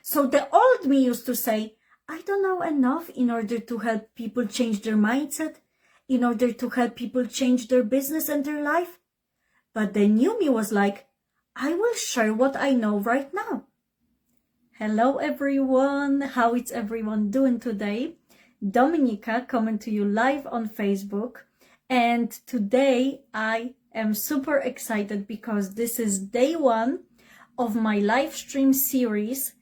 So the old me used to say, I don't know enough in order to help people change their mindset, in order to help people change their business and their life. But the new me was like, I will share what I know right now. Hello everyone, how is everyone doing today? Dominika coming to you live on Facebook, and today I am super excited because this is day one of my live stream series.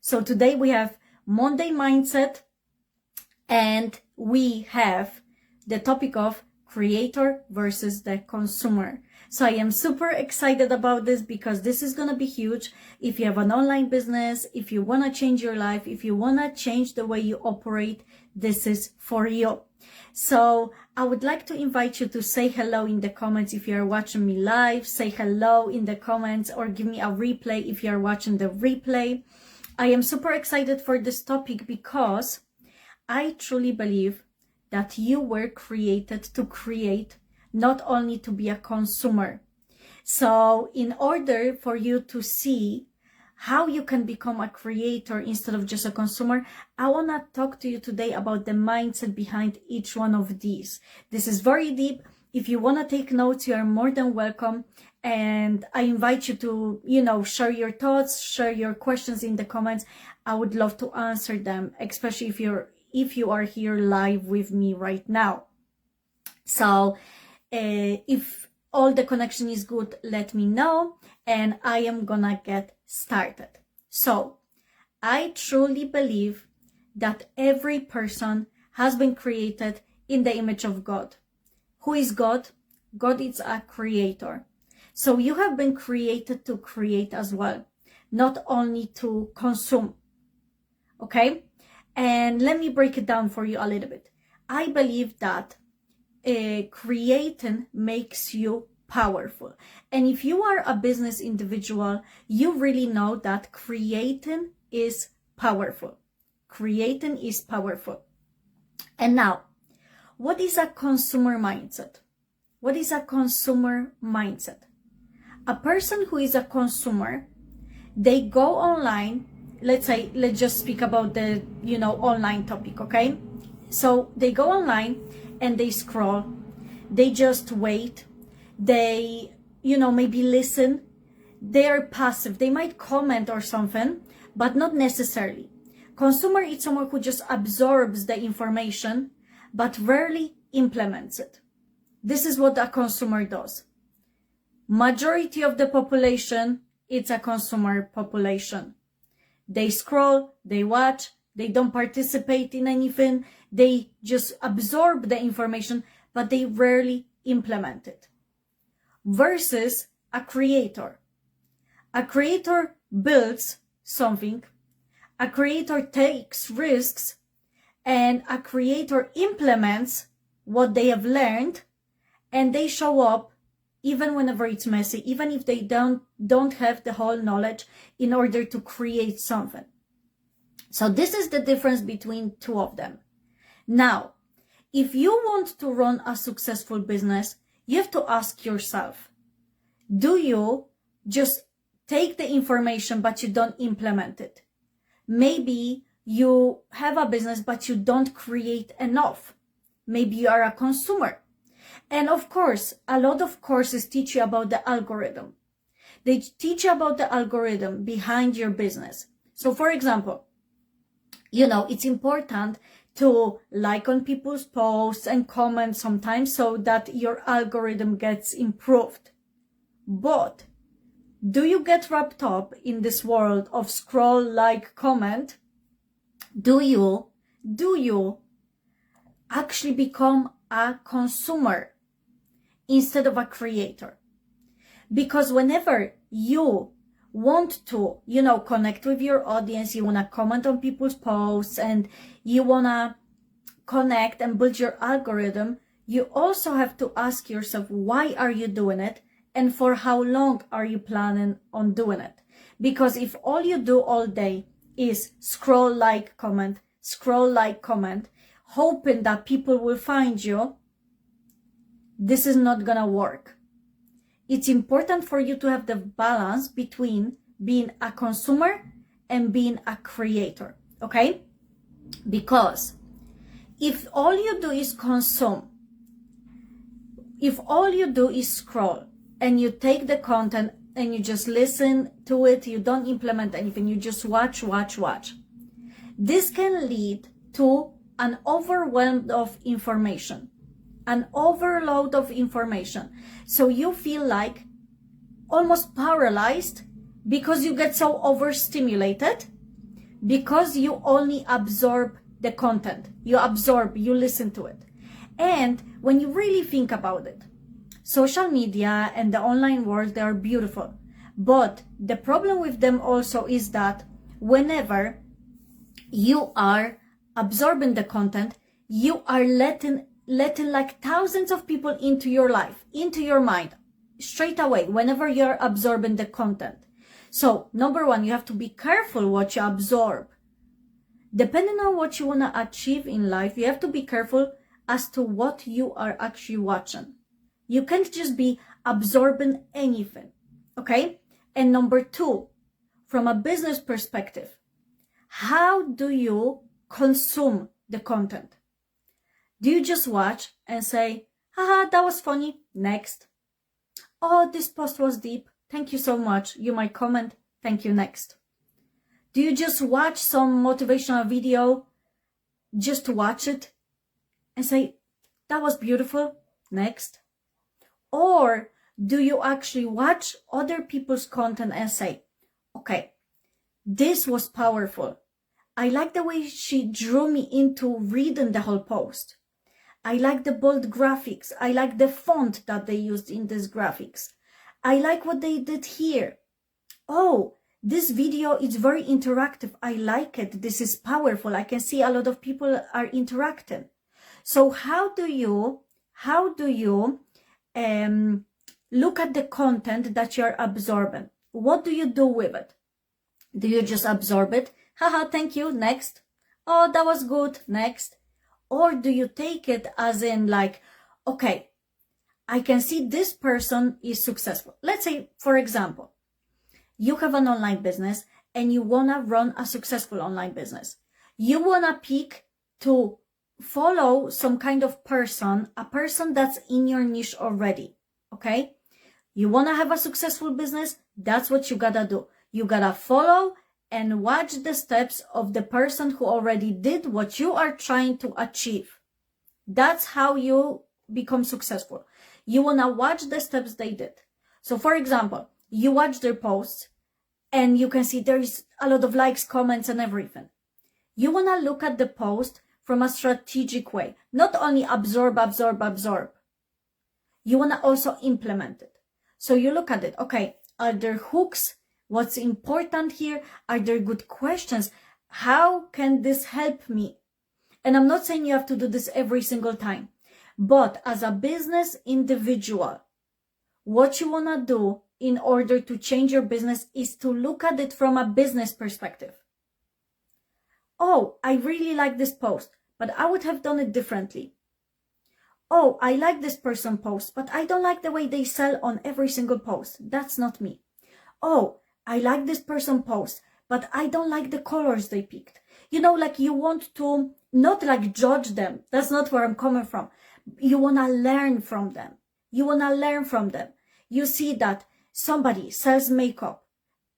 So today we have Monday Mindset and we have the topic of creator versus the consumer. So I am super excited about this because this is going to be huge. If you have an online business, if you want to change your life, if you want to change the way you operate, this is for you. So I would like to invite you to say hello in the comments if you are watching me live. Say hello in the comments or give me a replay if you are watching the replay. I am super excited for this topic because I truly believe that you were created to create, not only to be a consumer. So in order for you to see how you can become a creator instead of just a consumer, I want to talk to you today about the mindset behind each one of these. This is very deep. If you want to take notes, you are more than welcome. And I invite you to, share your thoughts, share your questions in the comments. I would love to answer them, especially if you are here live with me right now. So if all the connection is good, let me know and I am gonna get started. So I truly believe that every person has been created in the image of God. Who is God? God is a creator. So you have been created to create as well, not only to consume. Okay? And let me break it down for you a little bit. I believe that creating makes you powerful. And if you are a business individual, you really know that creating is powerful. Creating is powerful. And now, what is a consumer mindset? What is a consumer mindset? A person who is a consumer, they go online. Let's just speak about the, online topic, okay? So they go online and they scroll. They just wait. They, maybe listen. They are passive. They might comment or something, but not necessarily. Consumer is someone who just absorbs the information, but rarely implements it. This is what a consumer does. Majority of the population, it's a consumer population. They scroll, they watch, they don't participate in anything. They just absorb the information, but they rarely implement it. Versus a creator. A creator builds something. A creator takes risks. And a creator implements what they have learned. And they show up even whenever it's messy, even if they don't have the whole knowledge in order to create something. So this is the difference between two of them. Now, if you want to run a successful business, you have to ask yourself, do you just take the information but you don't implement it? Maybe you have a business but you don't create enough. Maybe you are a consumer. And of course, a lot of courses teach you about the algorithm. They teach you about the algorithm behind your business. So for example, it's important to like on people's posts and comment sometimes so that your algorithm gets improved. But do you get wrapped up in this world of scroll, like, comment? Do you actually become a consumer instead of a creator? Because whenever you want to, connect with your audience, you want to comment on people's posts and you want to connect and build your algorithm, you also have to ask yourself, why are you doing it? And for how long are you planning on doing it? Because if all you do all day is scroll, like, comment, hoping that people will find you, this is not gonna work. It's important for you to have the balance between being a consumer and being a creator, okay? Because if all you do is consume, if all you do is scroll and you take the content and you just listen to it, you don't implement anything, you just watch, this can lead to an overwhelm of information, an overload of information. So you feel like almost paralyzed because you get so overstimulated, because you only absorb the content. You absorb, you listen to it. And when you really think about it, social media and the online world, they are beautiful. But the problem with them also is that whenever you are absorbing the content, you are letting like thousands of people into your life, into your mind, straight away, whenever you're absorbing the content. So, number one, you have to be careful what you absorb. Depending on what you want to achieve in life, you have to be careful as to what you are actually watching. You can't just be absorbing anything, okay? And number two, from a business perspective, how do you consume the content? Do you just watch and say, haha, that was funny, next? Oh, this post was deep, thank you so much. You might comment, thank you, next. Do you just watch some motivational video, just to watch it and say, that was beautiful, next? Or do you actually watch other people's content and say, okay, this was powerful. I like the way she drew me into reading the whole post. I like the bold graphics. I like the font that they used in these graphics. I like what they did here. Oh, this video is very interactive. I like it. This is powerful. I can see a lot of people are interacting. So how do you look at the content that you're absorbing? What do you do with it? Do you just absorb it? Haha, thank you, next. Oh, that was good, next. Or do you take it as in like, okay, I can see this person is successful. Let's say, for example, you have an online business and you want to run a successful online business. You want to pick to follow some kind of person, a person that's in your niche already, okay? You want to have a successful business, that's what you gotta do. You gotta follow and watch the steps of the person who already did what you are trying to achieve. That's how you become successful. You want to watch the steps they did. So for example, you watch their posts and you can see there is a lot of likes, comments and everything. You want to look at the post from a strategic way, not only absorb. You want to also implement it. So you look at it, okay, are there hooks? What's important here? Are there good questions? How can this help me? And I'm not saying you have to do this every single time, but as a business individual, what you want to do in order to change your business is to look at it from a business perspective. Oh, I really like this post, but I would have done it differently. Oh, I like this person post, but I don't like the way they sell on every single post. That's not me. Oh, I like this person post, but I don't like the colors they picked. You know, like you want to not like judge them. That's not where I'm coming from. You want to learn from them. You see that somebody sells makeup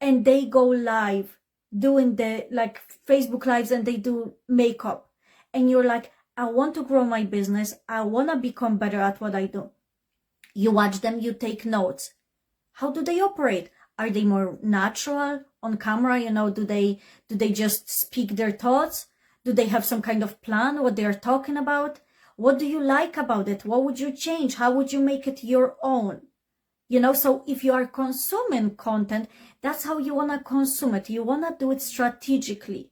and they go live doing the like Facebook lives and they do makeup. And you're like, I want to grow my business. I want to become better at what I do. You watch them, you take notes. How do they operate? Are they more natural on camera? You know, do they just speak their thoughts? Do they have some kind of plan, what they're talking about? What do you like about it? What would you change? How would you make it your own? You know, so if you are consuming content, that's how you want to consume it. You want to do it strategically.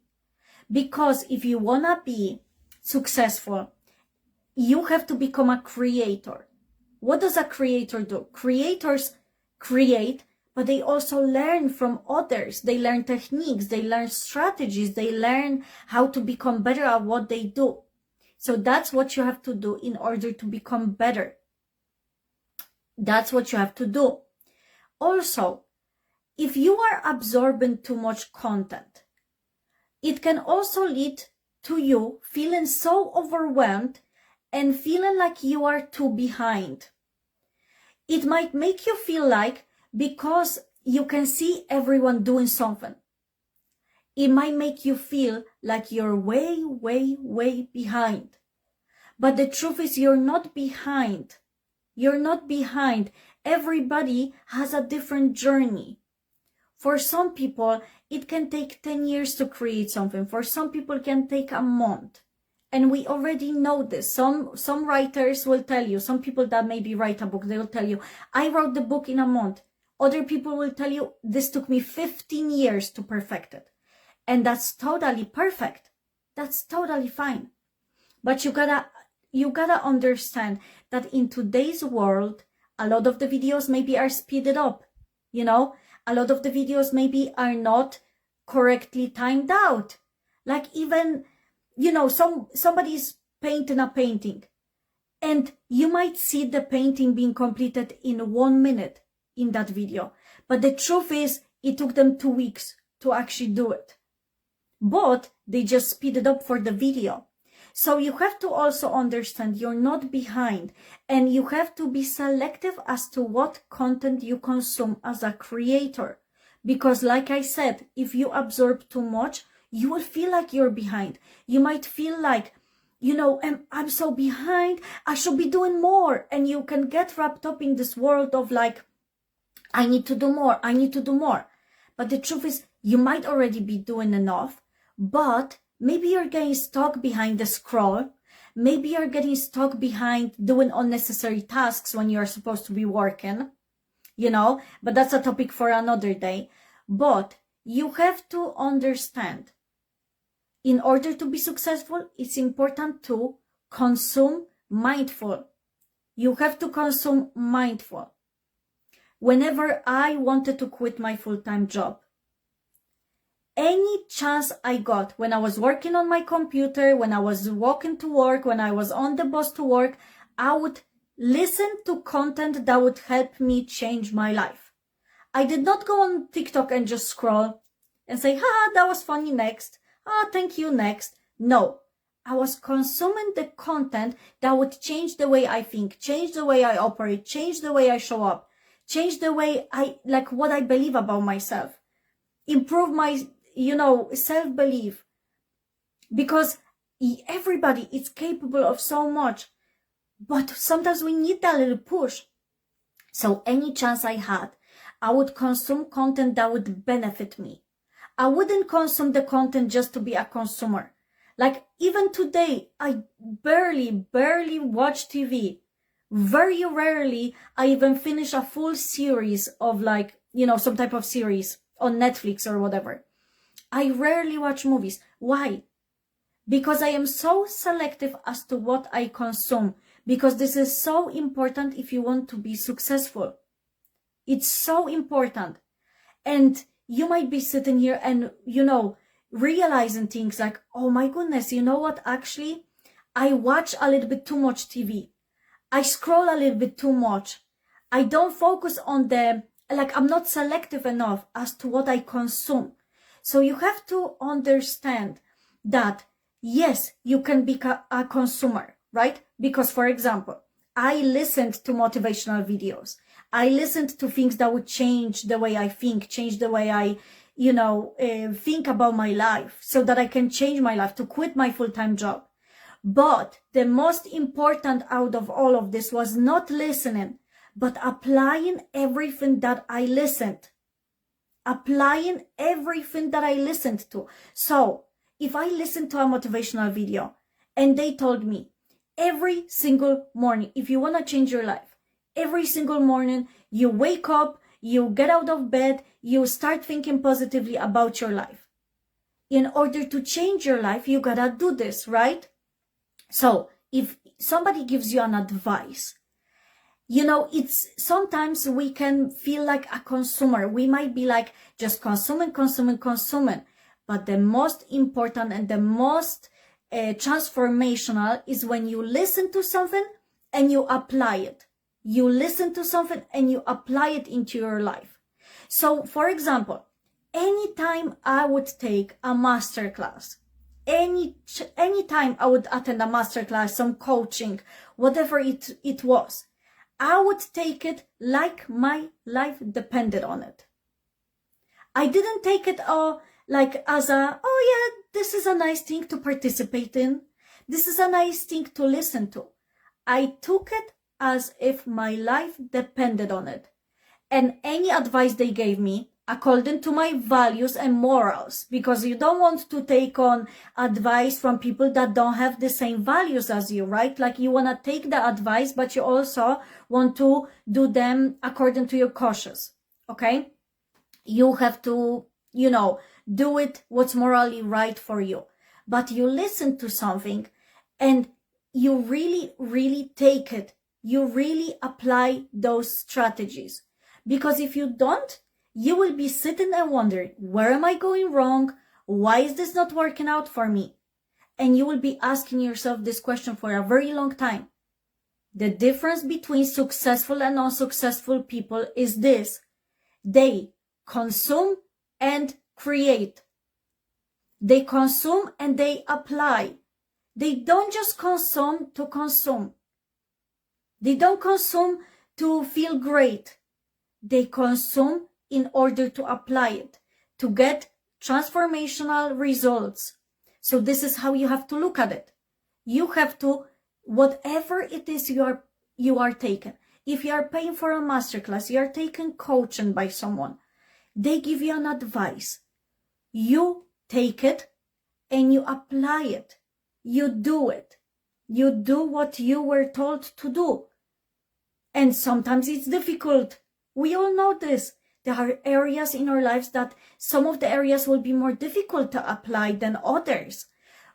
Because if you want to be successful, you have to become a creator. What does a creator do? Creators create, but they also learn from others. They learn techniques, they learn strategies, they learn how to become better at what they do. So that's what you have to do in order to become better. That's what you have to do. Also, if you are absorbing too much content It can also lead to you feeling so overwhelmed and feeling like you are too behind. It might make you feel like, because you can see everyone doing something, it might make you feel like you're way, way, way behind. But the truth is, you're not behind. You're not behind. Everybody has a different journey. For some people, it can take 10 years to create something. For some people, it can take a month. And we already know this. Some writers will tell you, some people that maybe write a book, they will tell you, I wrote the book in a month. Other people will tell you, this took me 15 years to perfect it. And that's totally perfect. That's totally fine. But you gotta understand that in today's world, a lot of the videos maybe are speeded up. You know, a lot of the videos maybe are not correctly timed out. Like even, you know, somebody's painting a painting and you might see the painting being completed in 1 minute in that video. But the truth is, it took them 2 weeks to actually do it. But they just speeded up for the video. So you have to also understand you're not behind, and you have to be selective as to what content you consume as a creator. Because like I said, if you absorb too much, you will feel like you're behind. You might feel like, you know, I'm so behind, I should be doing more. And you can get wrapped up in this world of like, I need to do more, I need to do more. But the truth is, you might already be doing enough, but maybe you're getting stuck behind the scroll. Maybe you're getting stuck behind doing unnecessary tasks when you're supposed to be working, you know, but that's a topic for another day. But you have to understand, in order to be successful, it's important to consume mindful. You have to consume mindful. Whenever I wanted to quit my full-time job, any chance I got, when I was working on my computer, when I was walking to work, when I was on the bus to work, I would listen to content that would help me change my life. I did not go on TikTok and just scroll and say, that was funny, next. Thank you, next. No, I was consuming the content that would change the way I think, change the way I operate, change the way I show up, change the way like what I believe about myself, improve my, you know, self-belief. Because everybody is capable of so much, but sometimes we need that little push. So any chance I had, I would consume content that would benefit me. I wouldn't consume the content just to be a consumer. Like even today, I barely watch TV. Very rarely I even finish a full series of like, you know, some type of series on Netflix or whatever. I rarely watch movies. Why? Because I am so selective as to what I consume. Because this is so important if you want to be successful. It's so important. And you might be sitting here and, you know, realizing things like, oh my goodness, you know what? Actually, I watch a little bit too much TV. I scroll a little bit too much. I don't focus on I'm not selective enough as to what I consume. So you have to understand that, yes, you can be a consumer, right? Because, for example, I listened to motivational videos. I listened to things that would change the way I think, change the way I, you know, think about my life, so that I can change my life, to quit my full-time job. But the most important out of all of this was not listening, but applying everything that I listened. Applying everything that I listened to. So if I listened to a motivational video and they told me every single morning, if you want to change your life, every single morning you wake up, you get out of bed, you start thinking positively about your life. In order to change your life, you gotta do this, right? So if somebody gives you an advice, you know, it's sometimes we can feel like a consumer. We might be like just consuming. But the most important and the most transformational is when you listen to something and you apply it. You listen to something and you apply it into your life. So, for example, anytime I would take a masterclass, anytime I would attend a masterclass, some coaching, whatever it was, I would take it like my life depended on it. I didn't take it like as a, oh yeah, this is a nice thing to participate in. This is a nice thing to listen to. I took it as if my life depended on it. And any advice they gave me, according to my values and morals, because you don't want to take on advice from people that don't have the same values as you, right? Like you want to take the advice, but you also want to do them according to your cautious, okay? You have to, do it what's morally right for you. But you listen to something and you really, really take it. You really apply those strategies. Because if you don't, you will be sitting and wondering, where am I going wrong? Why is this not working out for me? And you will be asking yourself this question for a very long time. The difference between successful and unsuccessful people is this. They consume and create. They consume and they apply. They don't just consume to consume. They don't consume to feel great. They consume in order to apply it, to get transformational results. So this is how you have to look at it. You have to, whatever it is you are taking. If you are paying for a masterclass, you are taking coaching by someone. They give you an advice. You take it and you apply it. You do it. You do what you were told to do. And sometimes it's difficult. We all know this. There are areas in our lives that some of the areas will be more difficult to apply than others.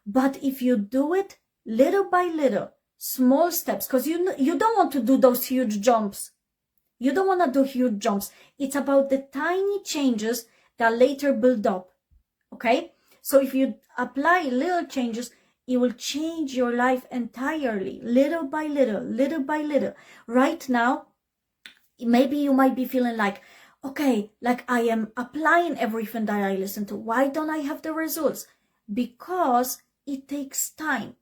But if you do it little by little, small steps, because you don't want to do those huge jumps. You don't want to do huge jumps. It's about the tiny changes that later build up. Okay? So if you apply little changes, it will change your life entirely, little by little, little by little. Right now, maybe you might be feeling like, okay, like I am applying everything that I listen to. Why don't I have the results? Because it takes time.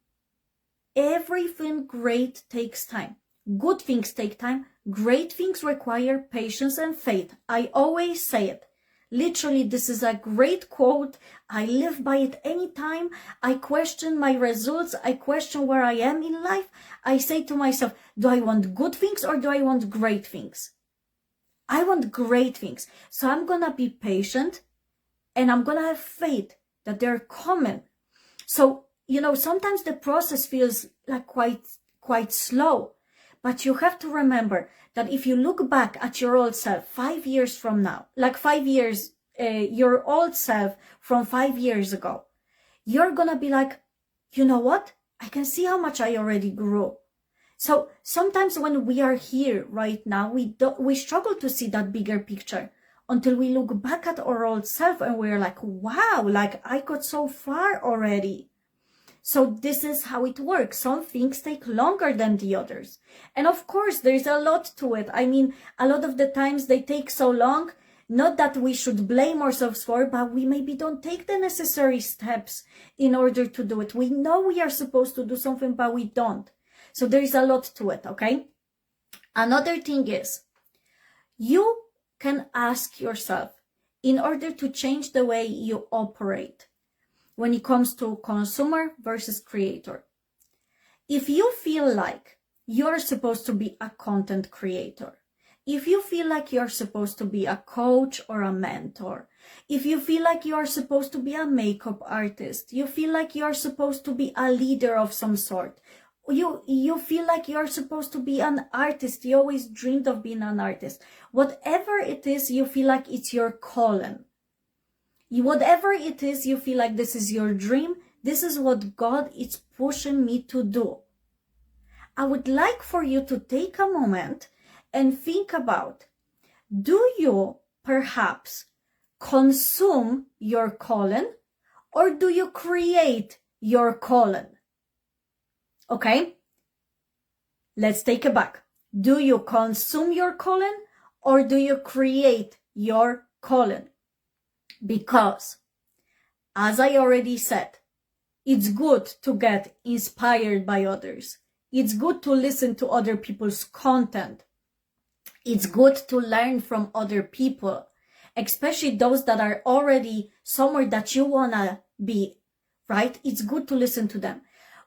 Everything great takes time. Good things take time. Great things require patience and faith. I always say it. Literally, this is a great quote. I live by it anytime I question my results. I question where I am in life. I say to myself, do I want good things or do I want great things? I want great things. So I'm going to be patient and I'm going to have faith that they're coming. So, sometimes the process feels like quite slow. But you have to remember that if you look back at your old self 5 years from now, like 5 years, your old self from 5 years ago, you're going to be like, you know what? I can see how much I already grew. So sometimes when we are here right now, we struggle to see that bigger picture until we look back at our old self and we're like, wow, like I got so far already. So this is how it works. Some things take longer than the others. And of course, there's a lot to it. I mean, a lot of the times they take so long, not that we should blame ourselves for, but we maybe don't take the necessary steps in order to do it. We know we are supposed to do something, but we don't. So there is a lot to it, okay? Another thing is, you can ask yourself, in order to change the way you operate, when it comes to consumer versus creator. If you feel like you're supposed to be a content creator, if you feel like you're supposed to be a coach or a mentor, if you feel like you're supposed to be a makeup artist, you feel like you're supposed to be a leader of some sort, you feel like you're supposed to be an artist, you always dreamed of being an artist, whatever it is, you feel like it's your calling. Whatever it is, you feel like this is your dream, this is what God is pushing me to do. I would like for you to take a moment and think about, do you perhaps consume your calling or do you create your calling? Okay, let's take it back. Do you consume your calling or do you create your calling? Because, as I already said, it's good to get inspired by others. It's good to listen to other people's content. It's good to learn from other people, especially those that are already somewhere that you want to be, right? It's good to listen to them.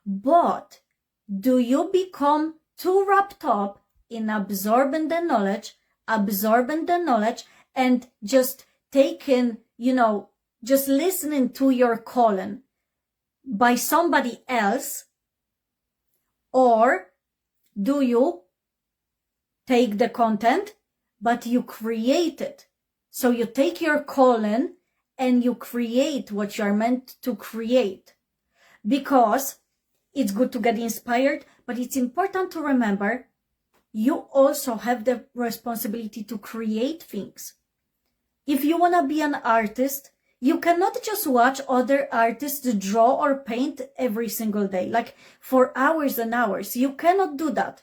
But do you become too wrapped up in absorbing the knowledge, and just taking, just listening to your calling by somebody else? Or do you take the content, but you create it? So you take your calling and you create what you're meant to create. Because it's good to get inspired, but it's important to remember you also have the responsibility to create things. If you want to be an artist, you cannot just watch other artists draw or paint every single day, like for hours and hours. You cannot do that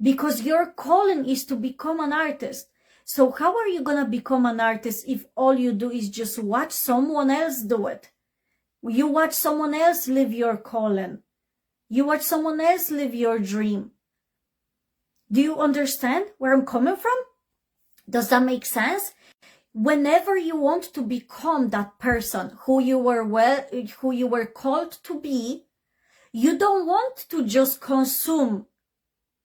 because your calling is to become an artist. So how are you going to become an artist if all you do is just watch someone else do it? You watch someone else live your calling. You watch someone else live your dream. Do you understand where I'm coming from? Does that make sense? Whenever you want to become that person who you were called to be, you don't want to just consume.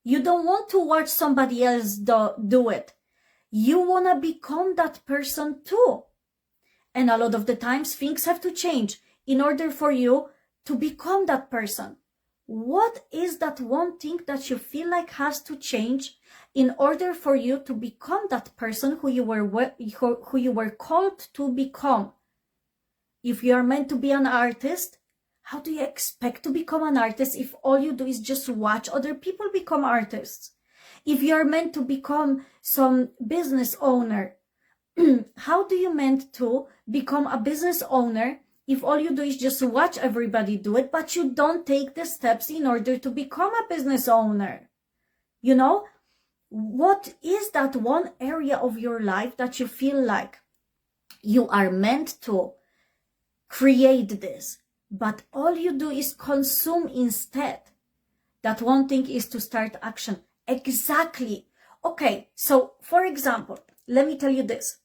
You don't want to watch somebody else do it. You want to become that person too. And a lot of the times things have to change in order for you to become that person. What is that one thing that you feel like has to change in order for you to become that person who you were called to become? If you are meant to be an artist, how do you expect to become an artist if all you do is just watch other people become artists? If you are meant to become some business owner, how do you meant to become a business owner if all you do is just watch everybody do it, but you don't take the steps in order to become a business owner? What is that one area of your life that you feel like you are meant to create this, but all you do is consume instead? That one thing is to start action. Exactly. Okay, so for example, let me tell you this.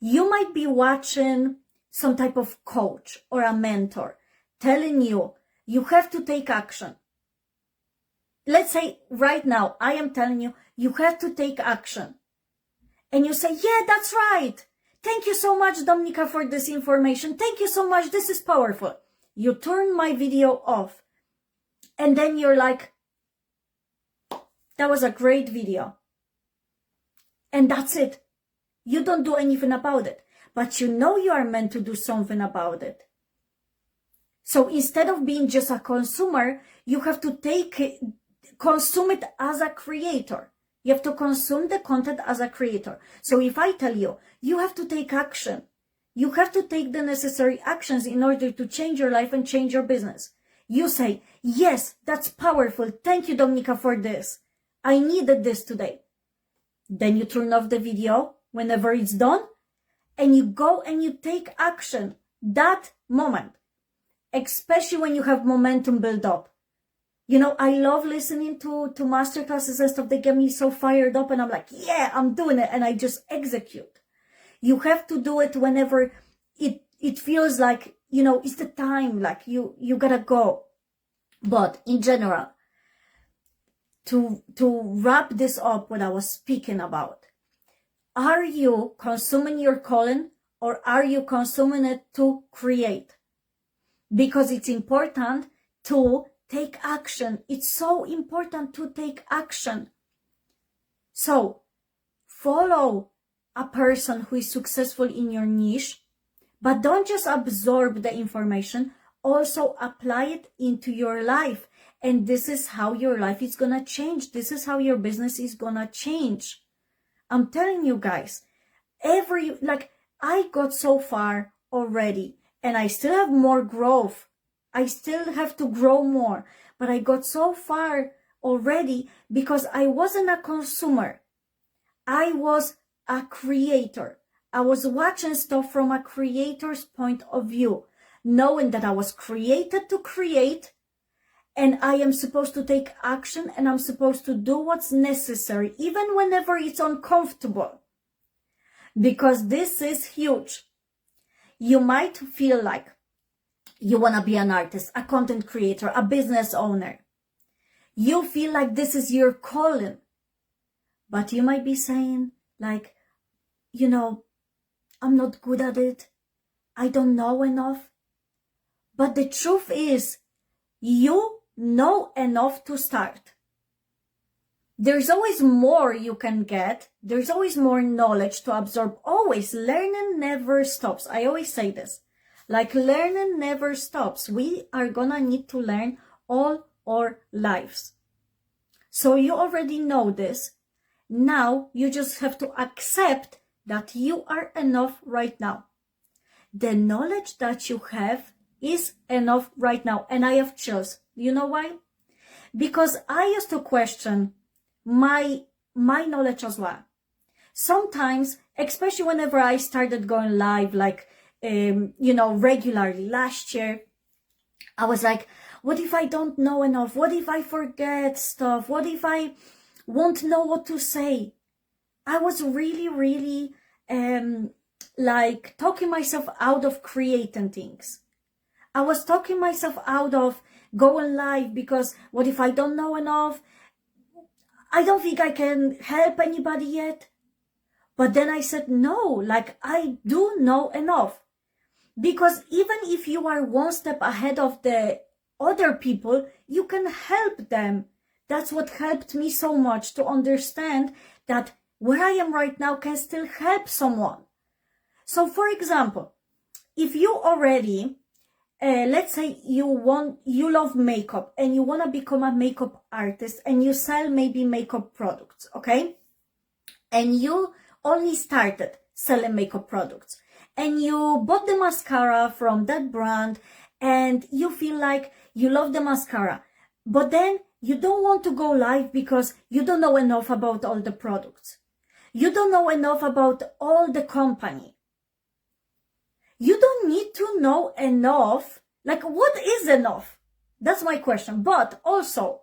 You might be watching some type of coach or a mentor telling you, you have to take action. Let's say right now, I am telling you, you have to take action. And you say, yeah, that's right. Thank you so much, Dominika, for this information. Thank you so much. This is powerful. You turn my video off. And then you're like, that was a great video. And that's it. You don't do anything about it. But you know you are meant to do something about it. So instead of being just a consumer, you have to consume it as a creator. You have to consume the content as a creator. So if I tell you, you have to take action. You have to take the necessary actions in order to change your life and change your business. You say, yes, that's powerful. Thank you, Dominika, for this. I needed this today. Then you turn off the video whenever it's done. And you go and you take action that moment, especially when you have momentum build up. I love listening to masterclasses and stuff. They get me so fired up and I'm like, yeah, I'm doing it. And I just execute. You have to do it whenever it feels like, it's the time, like you gotta go. But in general, to wrap this up, what I was speaking about, are you consuming your calling or are you consuming it to create? Because it's important to take action. It's so important to take action. So follow a person who is successful in your niche, but don't just absorb the information, also apply it into your life. And this is how your life is going to change. This is how your business is going to change. I'm telling you guys, I got so far already and I still have more growth. I still have to grow more, but I got so far already because I wasn't a consumer. I was a creator. I was watching stuff from a creator's point of view, knowing that I was created to create, and I am supposed to take action, and I'm supposed to do what's necessary, even whenever it's uncomfortable. Because this is huge. You might feel like you want to be an artist, a content creator, a business owner. You feel like this is your calling. But you might be saying, like, I'm not good at it. I don't know enough. But the truth is, you know enough to start. There's always more you can get. There's always more knowledge to absorb. Always. Learning never stops. I always say this. Like, learning never stops. We are gonna need to learn all our lives. So you already know this. Now you just have to accept that you are enough right now. The knowledge that you have is enough right now. And I have chills. You know why? Because I used to question my knowledge as well. Sometimes, especially whenever I started going live, like, regularly last year, I was like, what if I don't know enough? What if I forget stuff? What if I won't know what to say? I was really, really, talking myself out of creating things. I was talking myself out of going live because what if I don't know enough? I don't think I can help anybody yet. But then I said, no, I do know enough. Because even if you are one step ahead of the other people, you can help them. That's what helped me so much, to understand that where I am right now can still help someone. So for example, if you already, let's say you love makeup and you want to become a makeup artist and you sell maybe makeup products, okay? And you only started selling makeup products and you bought the mascara from that brand and you feel like you love the mascara, but then you don't want to go live because you don't know enough about all the products. You don't know enough about all the company. You don't need to know enough. Like, what is enough? That's my question. But also,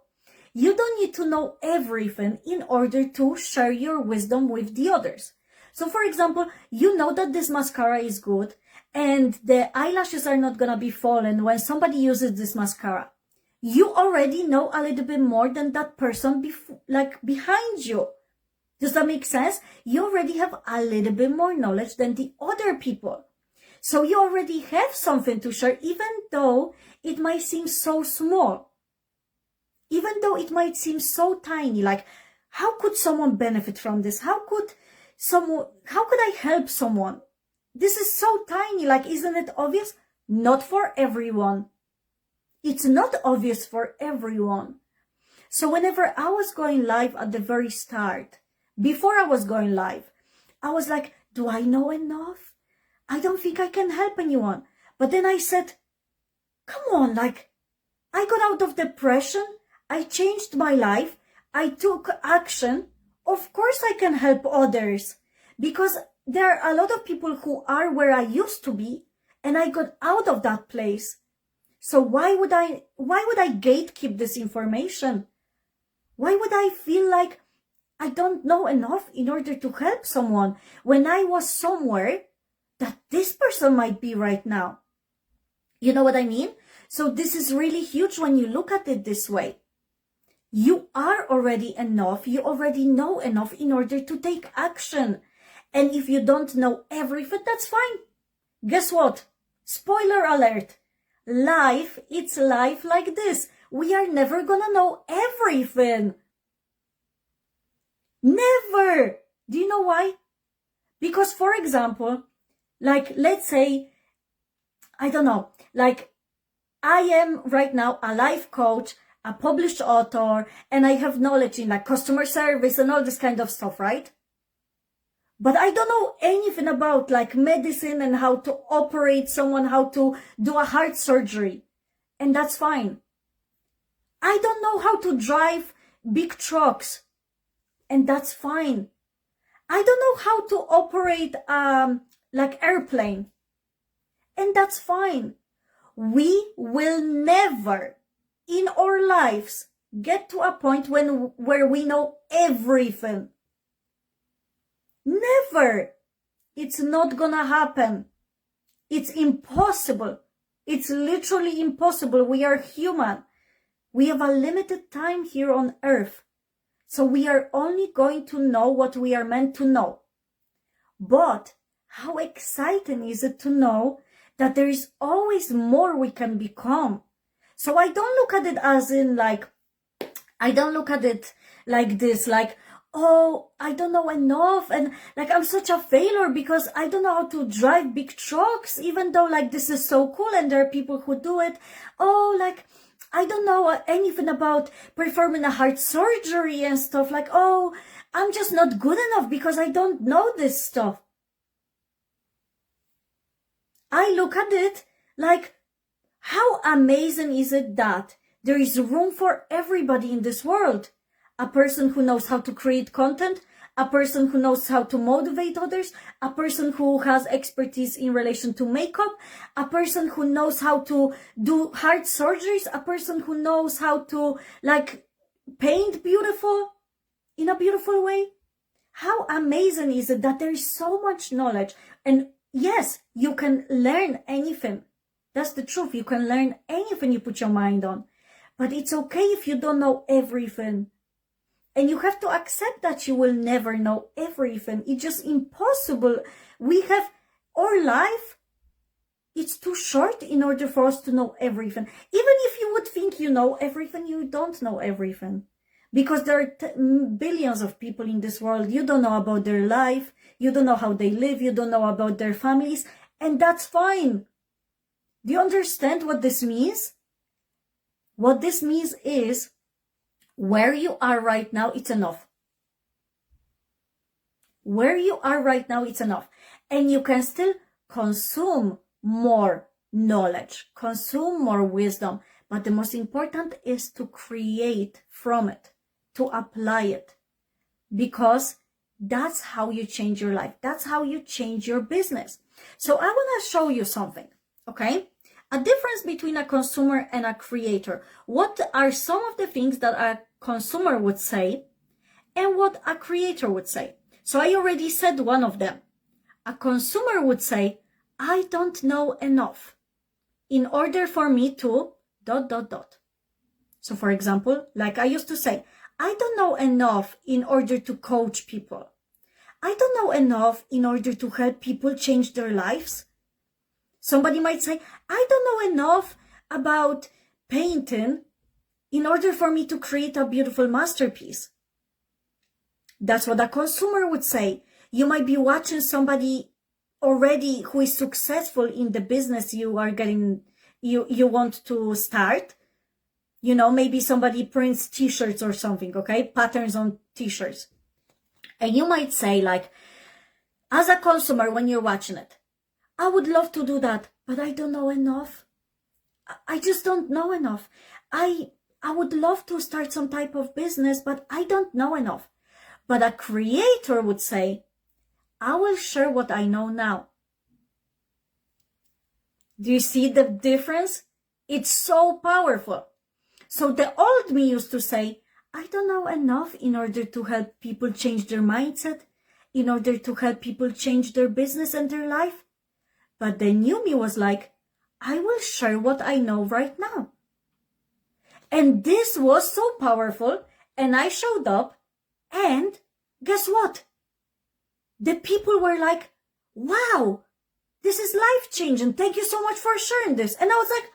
you don't need to know everything in order to share your wisdom with the others. So for example, you know that this mascara is good and the eyelashes are not gonna be fallen when somebody uses this mascara. You already know a little bit more than that person behind you. Does that make sense? You already have a little bit more knowledge than the other people. So you already have something to share, even though it might seem so small. Even though it might seem so tiny, like, how could someone benefit from this? How could I help someone? This is so tiny, like, isn't it obvious? Not for everyone. It's not obvious for everyone. So whenever I was going live at the very start, before I was going live, I was like, do I know enough? I don't think I can help anyone. But then I said, come on, like, I got out of depression. I changed my life. I took action. Of course I can help others, because there are a lot of people who are where I used to be and I got out of that place. So why would I gatekeep this information? Why would I feel like I don't know enough in order to help someone when I was somewhere that this person might be right now? You know what I mean? So this is really huge when you look at it this way. You are already enough. You already know enough in order to take action. And if you don't know everything, that's fine. Guess what? Spoiler alert. It's life like this. We are never gonna know everything. Never. Do you know why? Because, for example, like, let's say, I don't know, like, I am right now a life coach, a published author, and I have knowledge in like customer service and all this kind of stuff, right? But I don't know anything about like medicine and how to operate someone, how to do a heart surgery. And that's fine. I don't know how to drive big trucks. And that's fine. I don't know how to operate like airplane. And that's fine. We will never in our lives get to a point where we know everything. Never. It's not gonna happen. It's impossible. It's literally impossible. We are human. We have a limited time here on earth. So we are only going to know what we are meant to know. But how exciting is it to know that there is always more we can become? So I don't look at it as in like, I don't look at it like this, like, oh, I don't know enough, and like I'm such a failure because I don't know how to drive big trucks, even though like this is so cool and there are people who do it. Oh, like I don't know anything about performing a heart surgery and stuff. Like, oh, I'm just not good enough because I don't know this stuff. I look at it like, how amazing is it that there is room for everybody in this world? A person who knows how to create content, a person who knows how to motivate others, a person who has expertise in relation to makeup, a person who knows how to do heart surgeries, a person who knows how to like paint beautiful in a beautiful way. How amazing is it that there is so much knowledge? And yes, you can learn anything. That's the truth. You can learn anything you put your mind on. But it's okay if you don't know everything. And you have to accept that you will never know everything. It's just impossible. We have our life. It's too short in order for us to know everything. Even if you would think you know everything, you don't know everything. Because there are billions of people in this world. You don't know about their life. You don't know how they live. You don't know about their families. And that's fine. Do you understand what this means? What this means is, where you are right now, it's enough. Where you are right now, it's enough. And you can still consume more knowledge, consume more wisdom. But the most important is to create from it, to apply it. Because that's how you change your life. That's how you change your business. So I want to show you something, okay? A difference between a consumer and a creator. What are some of the things that a consumer would say and what a creator would say? So I already said one of them. A consumer would say, I don't know enough in order for me to ... So for example, like I used to say, I don't know enough in order to coach people. I don't know enough in order to help people change their lives. Somebody might say, I don't know enough about painting in order for me to create a beautiful masterpiece. That's what a consumer would say. You might be watching somebody already who is successful in the business you are getting, you want to start. You know, maybe somebody prints t-shirts or something, okay? Patterns on t-shirts. And you might say like, as a consumer, when you're watching it, I would love to do that, but I don't know enough. I just don't know enough. I would love to start some type of business, but I don't know enough. But a creator would say, I will share what I know now. Do you see the difference? It's so powerful. So the old me used to say, I don't know enough in order to help people change their mindset, in order to help people change their business and their life. But the new me was like, I will share what I know right now. And this was so powerful. And I showed up, and guess what? The people were like, wow, this is life-changing. Thank you so much for sharing this. And I was like,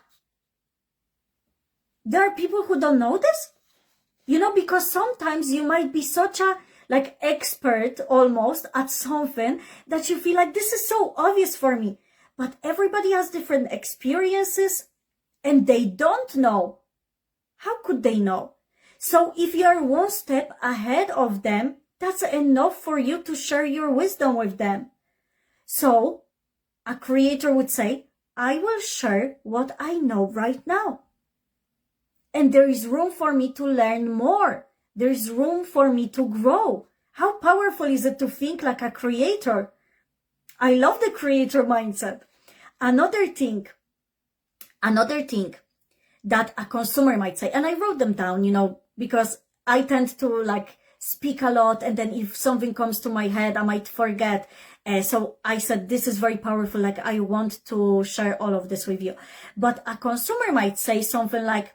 there are people who don't know this? You know, because sometimes you might be such a like expert almost at something that you feel like this is so obvious for me. But everybody has different experiences and they don't know. How could they know? So if you're one step ahead of them, that's enough for you to share your wisdom with them. So a creator would say, I will share what I know right now. And there is room for me to learn more. There is room for me to grow. How powerful is it to think like a creator? I love the creator mindset. Another thing that a consumer might say, and I wrote them down, because I tend to like speak a lot, and then if something comes to my head, I might forget. So I said, this is very powerful. Like, I want to share all of this with you. But a consumer might say something like,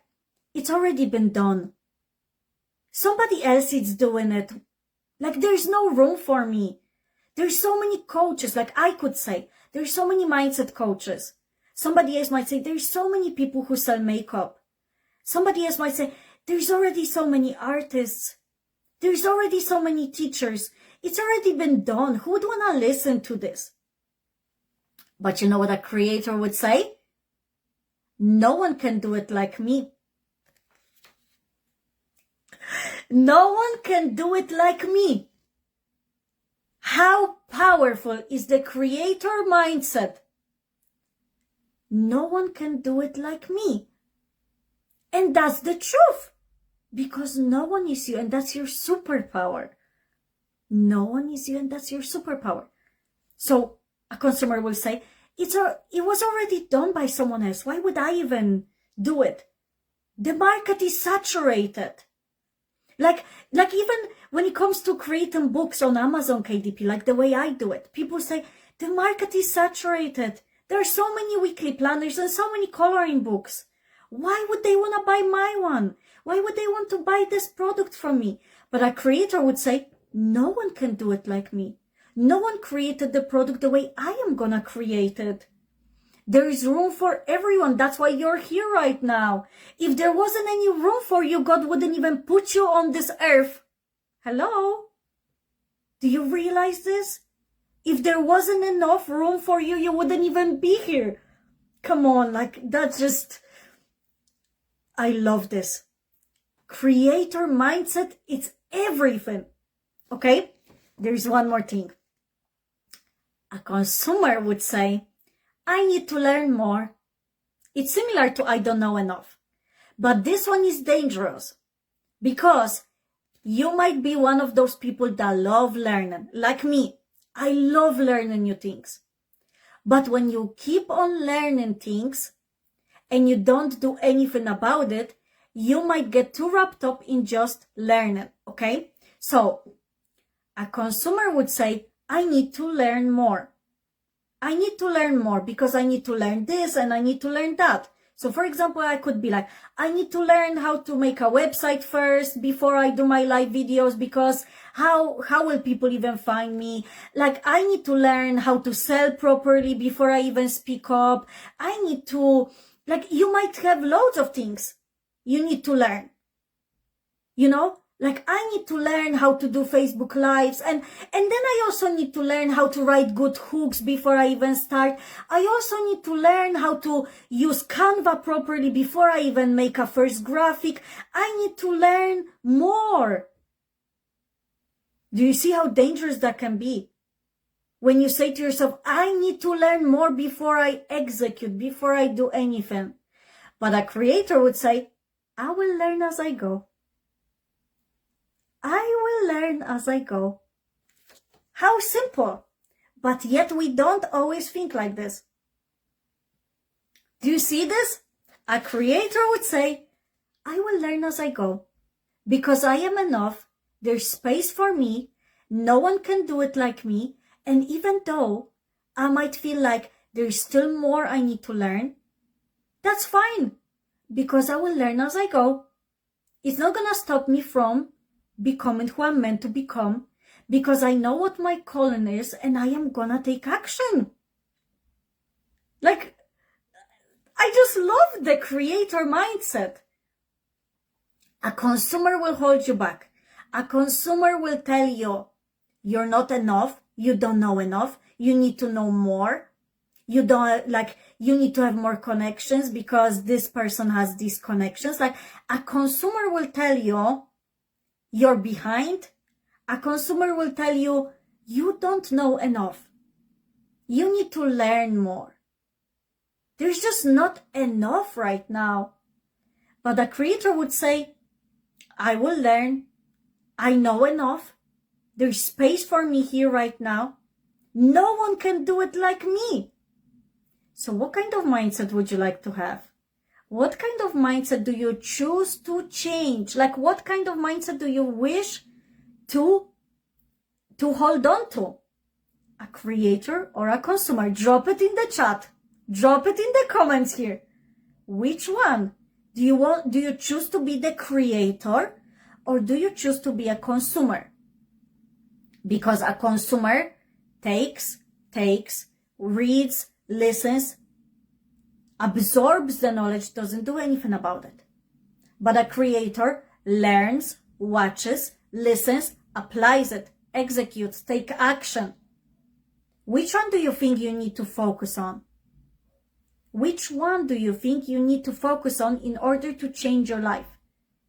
it's already been done. Somebody else is doing it. Like, there's no room for me. There's so many coaches, like I could say, there's so many mindset coaches. Somebody else might say, there's so many people who sell makeup. Somebody else might say, there's already so many artists. There's already so many teachers. It's already been done. Who would want to listen to this? But you know what a creator would say? No one can do it like me. No one can do it like me. How powerful is the creator mindset? No one can do it like me. And that's the truth. Because no one is you, and that's your superpower. No one is you, and that's your superpower. So a consumer will say, it was already done by someone else. Why would I even do it? The market is saturated. Like even when it comes to creating books on Amazon, KDP, like the way I do it, people say, the market is saturated. There are so many weekly planners and so many coloring books. Why would they want to buy my one? Why would they want to buy this product from me? But a creator would say, no one can do it like me. No one created the product the way I am gonna create it. There is room for everyone. That's why you're here right now. If there wasn't any room for you, God wouldn't even put you on this earth. Hello? Do you realize this? If there wasn't enough room for you, you wouldn't even be here. Come on, like that's just... I love this. Creator mindset, it's everything. Okay? There's one more thing. A consumer would say, I need to learn more. It's similar to I don't know enough. But this one is dangerous because you might be one of those people that love learning. Like me, I love learning new things. But when you keep on learning things and you don't do anything about it, you might get too wrapped up in just learning, okay? So a consumer would say, I need to learn more. I need to learn more because I need to learn this and I need to learn that. So for example, I could be like, I need to learn how to make a website first before I do my live videos, because how will people even find me? Like, I need to learn how to sell properly before I even speak up. I need to, like, you might have loads of things you need to learn, like I need to learn how to do Facebook lives, and then I also need to learn how to write good hooks before I even start. I also need to learn how to use Canva properly before I even make a first graphic. I need to learn more. Do you see how dangerous that can be? When you say to yourself, I need to learn more before I execute, before I do anything. But a creator would say, I will learn as I go. I will learn as I go. How simple. But yet we don't always think like this. Do you see this? A creator would say, I will learn as I go. Because I am enough. There's space for me. No one can do it like me. And even though I might feel like there's still more I need to learn, that's fine. Because I will learn as I go. It's not gonna stop me from becoming who I'm meant to become, because I know what my calling is and I am gonna take action. Like, I just love the creator mindset. A consumer will hold you back. A consumer will tell you, you're not enough, you don't know enough, you need to know more. You need to have more connections because this person has these connections. Like, a consumer will tell you, you're behind. A consumer will tell you, you don't know enough. You need to learn more. There's just not enough right now. But a creator would say, I will learn. I know enough. There's space for me here right now. No one can do it like me. So what kind of mindset would you like to have? What kind of mindset do you choose to change? Like, what kind of mindset do you wish to hold on to? A creator or a consumer? Drop it in the chat. Drop it in the comments here. Which one? Do you choose to be the creator, or do you choose to be a consumer? Because a consumer takes, reads, listens, absorbs the knowledge, doesn't do anything about it. But a creator learns, watches, listens, applies it, executes, take action. Which one do you think you need to focus on? Which one do you think you need to focus on in order to change your life?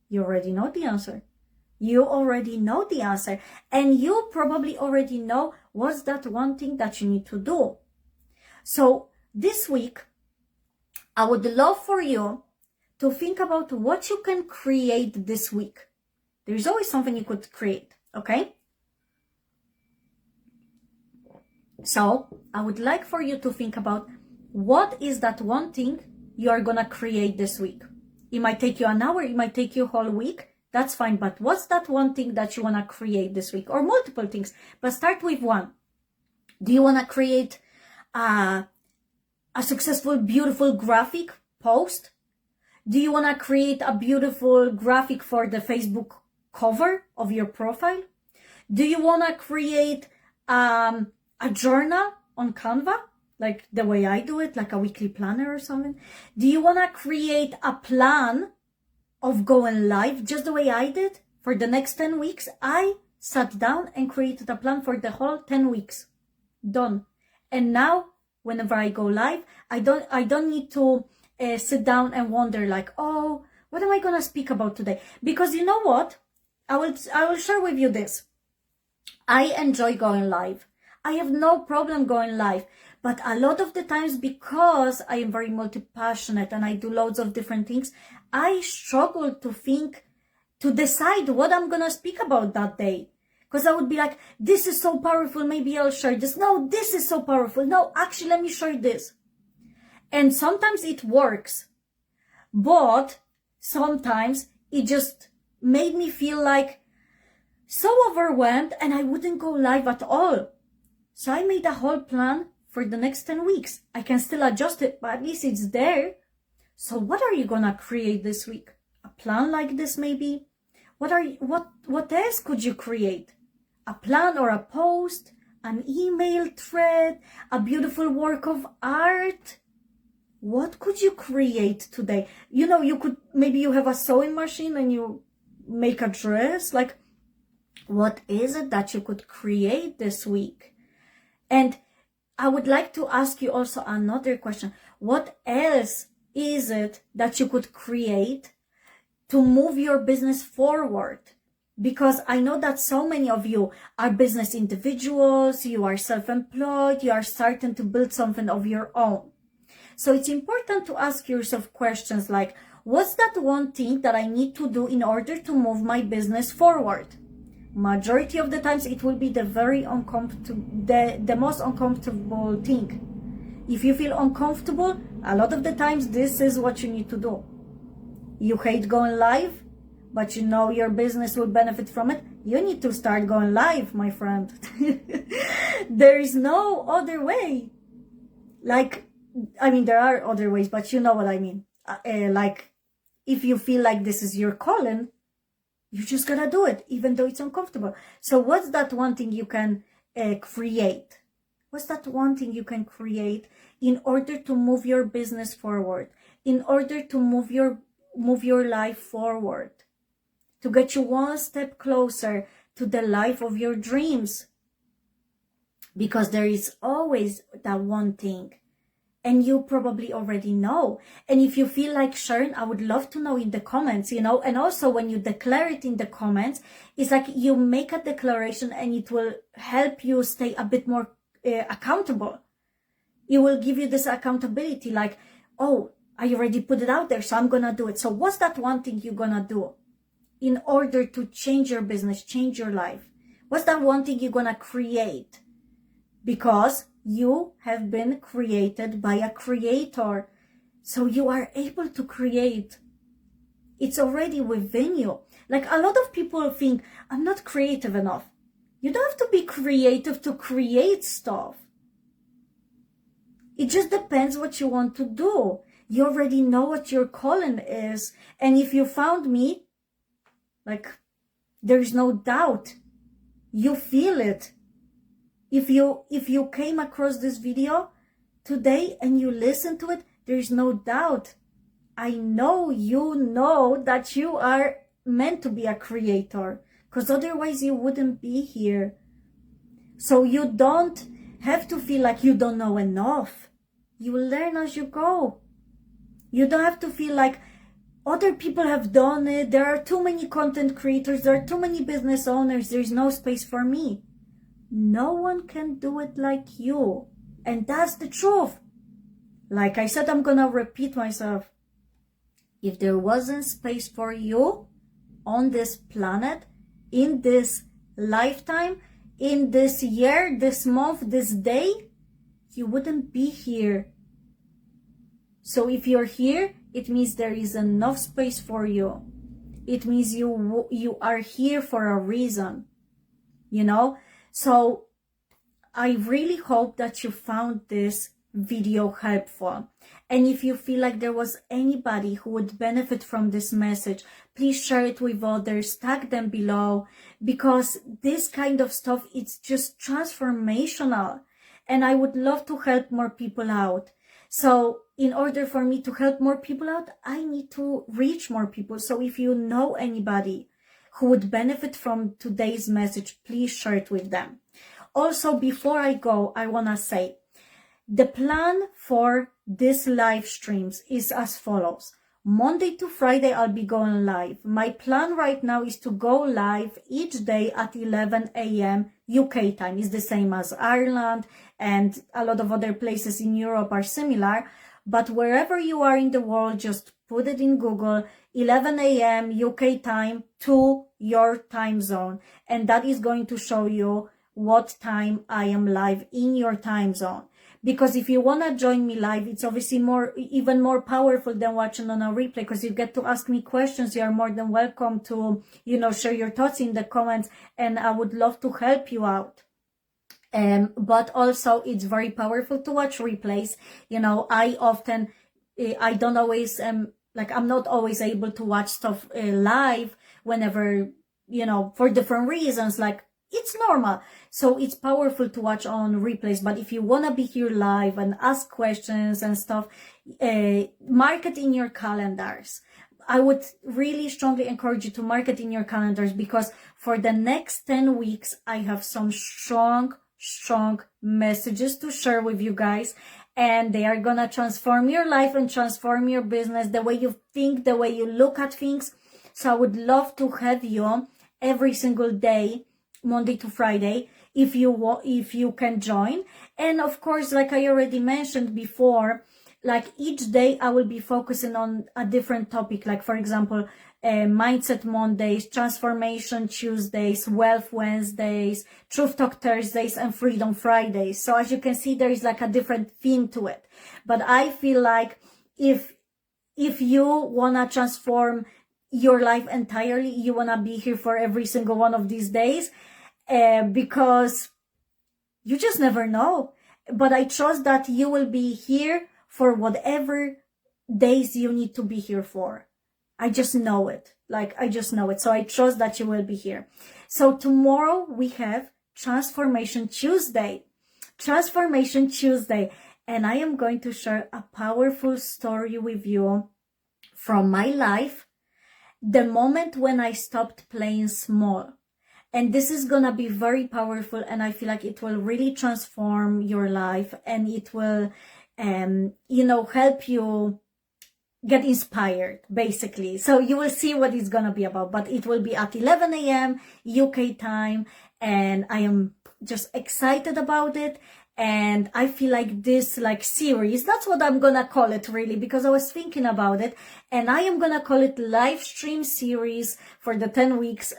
You already know the answer. You already know the answer. And you probably already know what's that one thing that you need to do. So this week, I would love for you to think about what you can create this week. There's always something you could create, okay? So I would like for you to think about what is that one thing you are going to create this week. It might take you an hour, it might take you a whole week. That's fine. But what's that one thing that you want to create this week? Or multiple things, but start with one. Do you want to create a successful, beautiful graphic post? Do you want to create a beautiful graphic for the Facebook cover of your profile? Do you want to create a journal on Canva, like the way I do it, like a weekly planner or something? Do you want to create a plan of going live, just the way I did for the next 10 weeks? I sat down and created a plan for the whole 10 weeks. Done. And now, whenever I go live, I don't need to sit down and wonder like, oh, what am I going to speak about today? Because you know what? I will share with you this. I enjoy going live. I have no problem going live. But a lot of the times, because I am very multi-passionate and I do loads of different things, I struggle to decide what I'm going to speak about that day. Because I would be like, this is so powerful, maybe I'll share this. No, this is so powerful. No, actually, let me share this. And sometimes it works. But sometimes it just made me feel like so overwhelmed and I wouldn't go live at all. So I made a whole plan for the next 10 weeks. I can still adjust it, but at least it's there. So what are you gonna create this week? A plan like this maybe? What else could you create? A plan or a post, an email thread, a beautiful work of art? What could you create today? You know, maybe you have a sewing machine and you make a dress. Like, what is it that you could create this week? And I would like to ask you also another question. What else is it that you could create to move your business forward? Because I know that so many of you are business individuals, you are self-employed, you are starting to build something of your own. So it's important to ask yourself questions like, what's that one thing that I need to do in order to move my business forward? Majority of the times it will be the most uncomfortable thing. If you feel uncomfortable, a lot of the times this is what you need to do. You hate going live, but you know your business will benefit from it. You need to start going live, my friend. There is no other way. Like, I mean, there are other ways, but you know what I mean. Like, if you feel like this is your calling, you just gotta do it, even though it's uncomfortable. So what's that one thing you can create? What's that one thing you can create in order to move your business forward, in order to move your life forward, to get you one step closer to the life of your dreams? Because there is always that one thing. And you probably already know. And if you feel like sharing, I would love to know in the comments, you know. And also when you declare it in the comments, it's like you make a declaration and it will help you stay a bit more accountable. It will give you this accountability like, oh, I already put it out there, so I'm going to do it. So what's that one thing you're going to do in order to change your business, change your life? What's that one thing you're gonna create? Because you have been created by a creator. So you are able to create. It's already within you. Like, a lot of people think, I'm not creative enough. You don't have to be creative to create stuff. It just depends what you want to do. You already know what your calling is. And if you found me, like, there's no doubt. You feel it. If you came across this video today and you listen to it, there's no doubt. I know you know that you are meant to be a creator, because otherwise you wouldn't be here. So you don't have to feel like you don't know enough. You will learn as you go. You don't have to feel like other people have done it. There are too many content creators. There are too many business owners. There's no space for me. No one can do it like you. And that's the truth. Like I said, I'm gonna repeat myself. If there wasn't space for you on this planet, in this lifetime, in this year, this month, this day, you wouldn't be here. So if you're here, it means there is enough space for you. It means you are here for a reason, you know? So I really hope that you found this video helpful. And if you feel like there was anybody who would benefit from this message, please share it with others, tag them below, because this kind of stuff, it's just transformational. And I would love to help more people out. So in order for me to help more people out, I need to reach more people. So if you know anybody who would benefit from today's message, please share it with them. Also, before I go, I want to say, the plan for this live streams is as follows. Monday to Friday, I'll be going live. My plan right now is to go live each day at 11 a.m. UK time. It's the same as Ireland, and a lot of other places in Europe are similar. But wherever you are in the world, just put it in Google, 11 a.m. UK time to your time zone. And that is going to show you what time I am live in your time zone. Because if you want to join me live, it's obviously even more powerful than watching on a replay, because you get to ask me questions. You are more than welcome to, share your thoughts in the comments, and I would love to help you out. But also it's very powerful to watch replays. I don't always, I'm not always able to watch stuff live whenever, for different reasons, like, it's normal. So it's powerful to watch on replays. But if you want to be here live and ask questions and stuff, mark it in your calendars. I would really strongly encourage you to mark it in your calendars, because for the next 10 weeks, I have some strong messages to share with you guys. And they are going to transform your life and transform your business, the way you think, the way you look at things. So I would love to have you every single day, Monday to Friday, if you can join. And of course, like I already mentioned before, like each day I will be focusing on a different topic. Like, for example, Mindset Mondays, Transformation Tuesdays, Wealth Wednesdays, Truth Talk Thursdays, and Freedom Fridays. So as you can see, there is like a different theme to it. But I feel like if you want to transform your life entirely, you want to be here for every single one of these days. Because you just never know. But I trust that you will be here for whatever days you need to be here for. I just know it. I just know it. So I trust that you will be here. So tomorrow we have Transformation Tuesday. Transformation Tuesday. And I am going to share a powerful story with you from my life. The moment when I stopped playing small. And this is going to be very powerful, and I feel like it will really transform your life, and it will, help you get inspired, basically. So you will see what it's going to be about, but it will be at 11 a.m. UK time, and I am just excited about it. And I feel like this series, that's what I'm gonna call it really, because I was thinking about it, And I am gonna call it live stream series for the 10 weeks.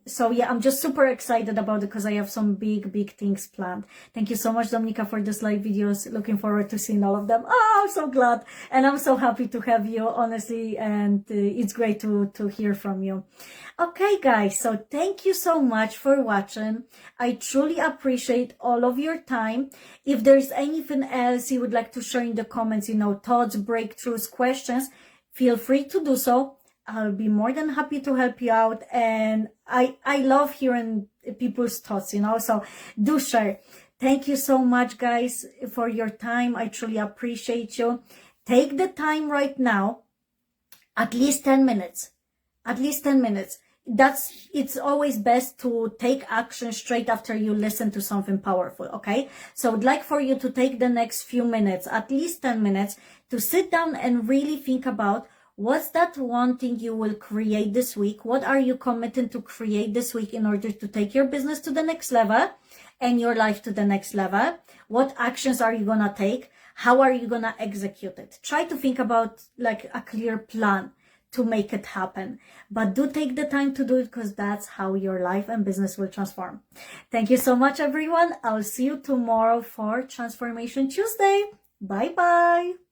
So yeah, I'm just super excited about it because I have some big things planned. Thank you so much, Dominika, for this live videos. Looking forward to seeing all of them. Oh, I'm so glad. And I'm so happy to have you, honestly. And it's great to hear from you. Okay, guys. So thank you so much for watching. I truly appreciate all of your time. If there's anything else you would like to share in the comments, thoughts, breakthroughs, questions, feel free to do so. I'll be more than happy to help you out. And I love hearing people's thoughts, so do share. Thank you so much, guys, for your time. I truly appreciate you. Take the time right now, at least 10 minutes. At least 10 minutes. It's always best to take action straight after you listen to something powerful, okay? So I'd like for you to take the next few minutes, at least 10 minutes, to sit down and really think about what's that one thing you will create this week? What are you committing to create this week in order to take your business to the next level and your life to the next level? What actions are you gonna take? How are you gonna execute it? Try to think about like a clear plan to make it happen. But do take the time to do it because that's how your life and business will transform. Thank you so much, everyone. I'll see you tomorrow for Transformation Tuesday. Bye-bye.